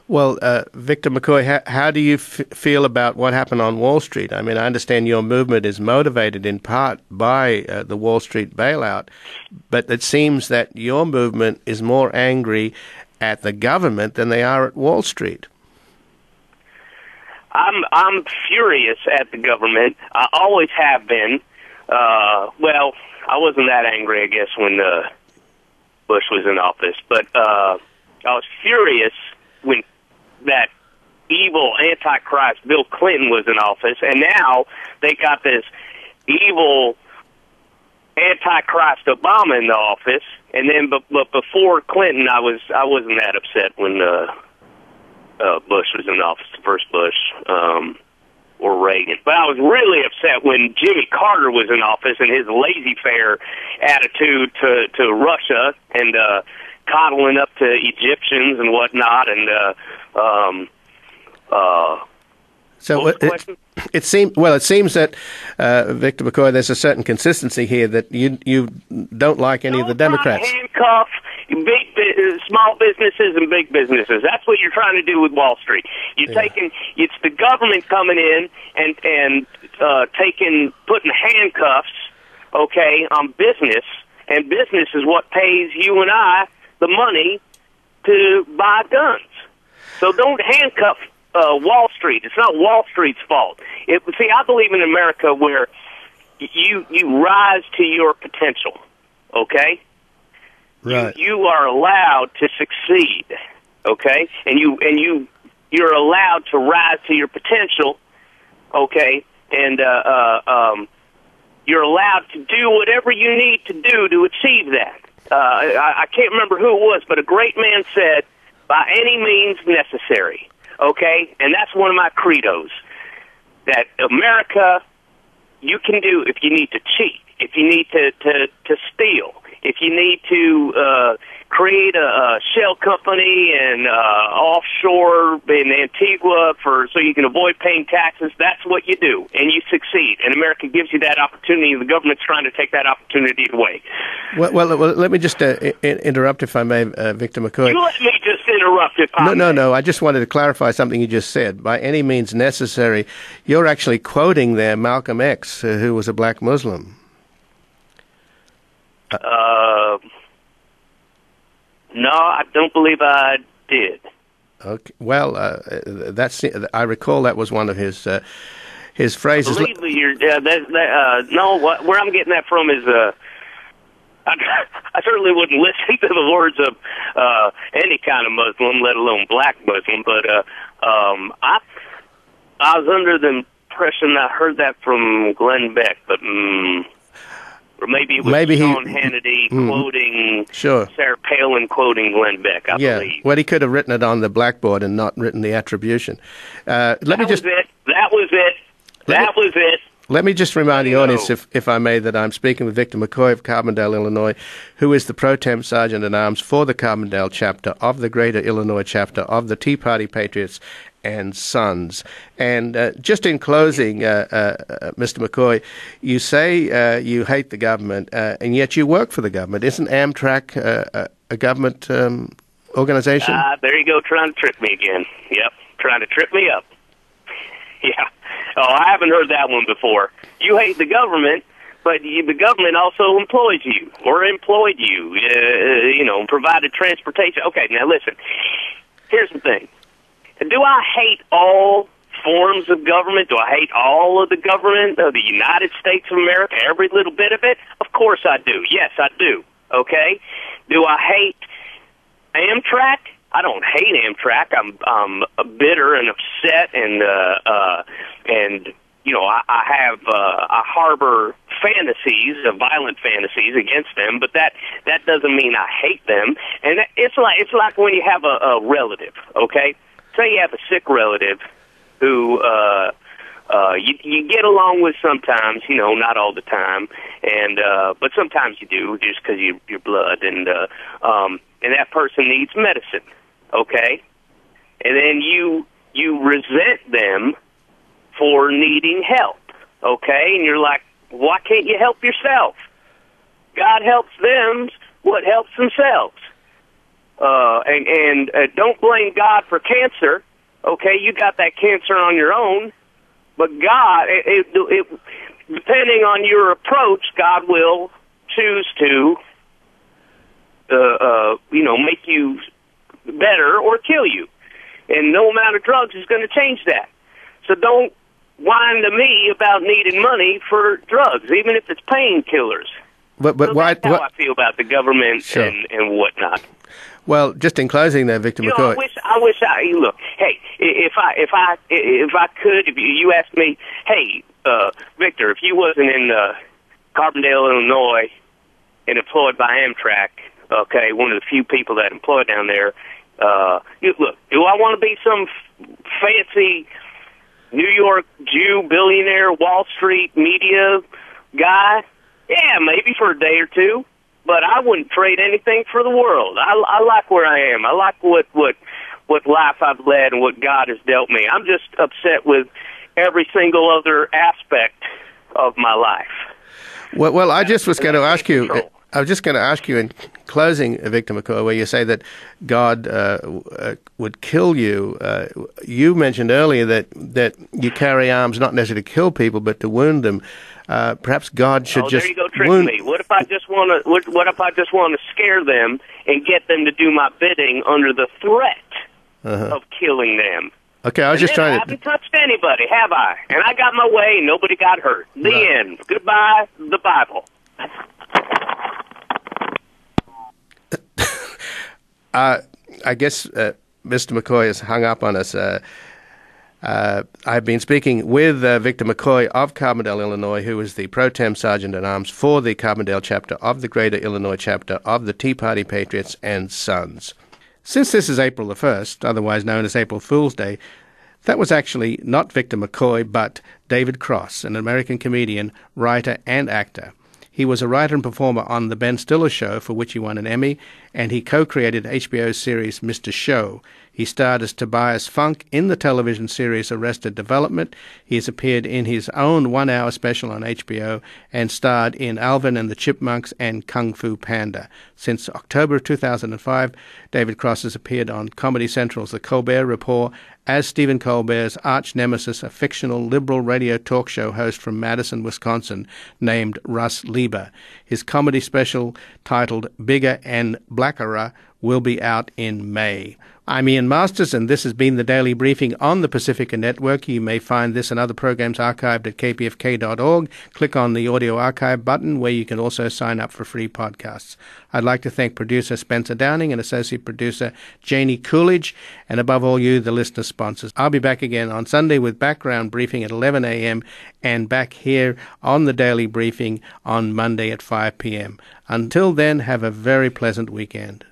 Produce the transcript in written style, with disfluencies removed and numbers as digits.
Well, Victor McCoy, how do you feel about what happened on Wall Street? I mean, I understand your movement is motivated in part by the Wall Street bailout, but it seems that your movement is more angry at the government than they are at Wall Street. I'm furious at the government. I always have been. Well, I wasn't that angry, I guess, when Bush was in office, but I was furious when that evil Antichrist Bill Clinton was in office, and now they got this evil Antichrist Obama in the office. And then, but before Clinton, I wasn't that upset when Bush was in office, the first Bush or Reagan. But I was really upset when Jimmy Carter was in office and his laissez-faire attitude to Russia and coddling up to Egyptians and whatnot. And so it seems that Victor McCoy, there's a certain consistency here that you don't like any of the Democrats. Handcuff small businesses and big businesses. That's what you're trying to do with Wall Street. It's the government coming in and putting handcuffs, okay, on business, and business is what pays you and I the money to buy guns. So don't handcuff Wall Street. It's not Wall Street's fault. See, I believe in America where you rise to your potential, okay? Right. You are allowed to succeed, okay? And you're allowed to rise to your potential, okay? And you're allowed to do whatever you need to do to achieve that. I can't remember who it was, but a great man said, by any means necessary, okay? And that's one of my credos, that America, you can do if you need to cheat, if you need to steal, if you need to create a shell company and offshore in Antigua so you can avoid paying taxes, that's what you do, and you succeed. And America gives you that opportunity, and the government's trying to take that opportunity away. Well, let me just interrupt, if I may, Victor McCoy. You let me just interrupt if I may. No. I just wanted to clarify something you just said. By any means necessary, you're actually quoting there Malcolm X, who was a black Muslim. No, I don't believe I did. Okay. Well, I recall that was one of his phrases. I believe where I'm getting that from is I certainly wouldn't listen to the words of any kind of Muslim, let alone black Muslim. But I was under the impression I heard that from Glenn Beck, but. Or maybe it was Sean Hannity quoting Sarah Palin quoting Glenn Beck, I believe. Well, he could have written it on the blackboard and not written the attribution. That was it. Let me just remind the audience, if I may, that I'm speaking with Victor McCoy of Carbondale, Illinois, who is the pro-tem sergeant-at-arms for the Carbondale chapter of the Greater Illinois chapter of the Tea Party Patriots and Sons. And just in closing, Mr. McCoy, you say you hate the government, and yet you work for the government. Isn't Amtrak a government organization? There you go, trying to trick me again. Yep, trying to trip me up. Yeah. Oh, I haven't heard that one before. You hate the government, but the government also employs you, or employed you, provided transportation. Okay, now listen. Here's the thing. Do I hate all forms of government? Do I hate all of the government of the United States of America, every little bit of it? Of course I do. Yes, I do. Okay? Do I hate Amtrak? I don't hate Amtrak. I'm bitter and upset, and I harbor fantasies, violent fantasies against them, but that doesn't mean I hate them. And it's like when you have a relative, okay? Say you have a sick relative who you get along with sometimes, not all the time, and but sometimes you do just because you're blood, and that person needs medicine, okay? And then you resent them for needing help, okay? And you're like, why can't you help yourself? God helps them what helps themselves. and don't blame God for cancer. Okay, you got that cancer on your own, but God, depending on your approach, God will choose to, make you better or kill you. And no amount of drugs is going to change that. So don't whine to me about needing money for drugs, even if it's painkillers. But so why? That's how I feel about the government Sure. and whatnot. Well, just in closing there, Victor McCoy. I wish look. Hey, if I could, if you asked me, hey, Victor, if you wasn't in Carbondale, Illinois, and employed by Amtrak, okay, one of the few people that employed down there, look, do I want to be some fancy New York Jew billionaire, Wall Street media guy? Yeah, maybe for a day or two. But I wouldn't trade anything for the world. I like where I am. I like what life I've led and what God has dealt me. I'm just upset with every single other aspect of my life. Well, I just was going to ask you. I was just going to ask you in closing, Victor McCoy, where you say that God would kill you. You mentioned earlier that you carry arms not necessarily to kill people, but to wound them. Perhaps God should just there you go, tricking me. What if I just want to? What if I just want to scare them and get them to do my bidding under the threat of killing them? Okay, I was just trying to. I haven't touched anybody, have I? And I got my way, and nobody got hurt. The end. Goodbye, the Bible. I guess Mr. McCoy has hung up on us. I've been speaking with Victor McCoy of Carbondale, Illinois, who is the pro-tem sergeant-at-arms for the Carbondale chapter of the Greater Illinois chapter of the Tea Party Patriots and Sons. Since this is April the 1st, otherwise known as April Fool's Day, that was actually not Victor McCoy, but David Cross, an American comedian, writer, and actor. He was a writer and performer on The Ben Stiller Show, for which he won an Emmy, and he co-created HBO's series Mr. Show. He starred as Tobias Funk in the television series Arrested Development. He has appeared in his own one-hour special on HBO and starred in Alvin and the Chipmunks and Kung Fu Panda. Since October of 2005, David Cross has appeared on Comedy Central's The Colbert Report as Stephen Colbert's arch-nemesis, a fictional liberal radio talk show host from Madison, Wisconsin, named Russ Lieber. His comedy special, titled Bigger and Blackerer, will be out in May. I'm Ian Masters, and this has been the Daily Briefing on the Pacifica Network. You may find this and other programs archived at kpfk.org. Click on the audio archive button, where you can also sign up for free podcasts. I'd like to thank producer Spencer Downing and associate producer Janie Coolidge, and above all you, the listener sponsors. I'll be back again on Sunday with background briefing at 11 a.m. and back here on the Daily Briefing on Monday at 5 p.m. Until then, have a very pleasant weekend.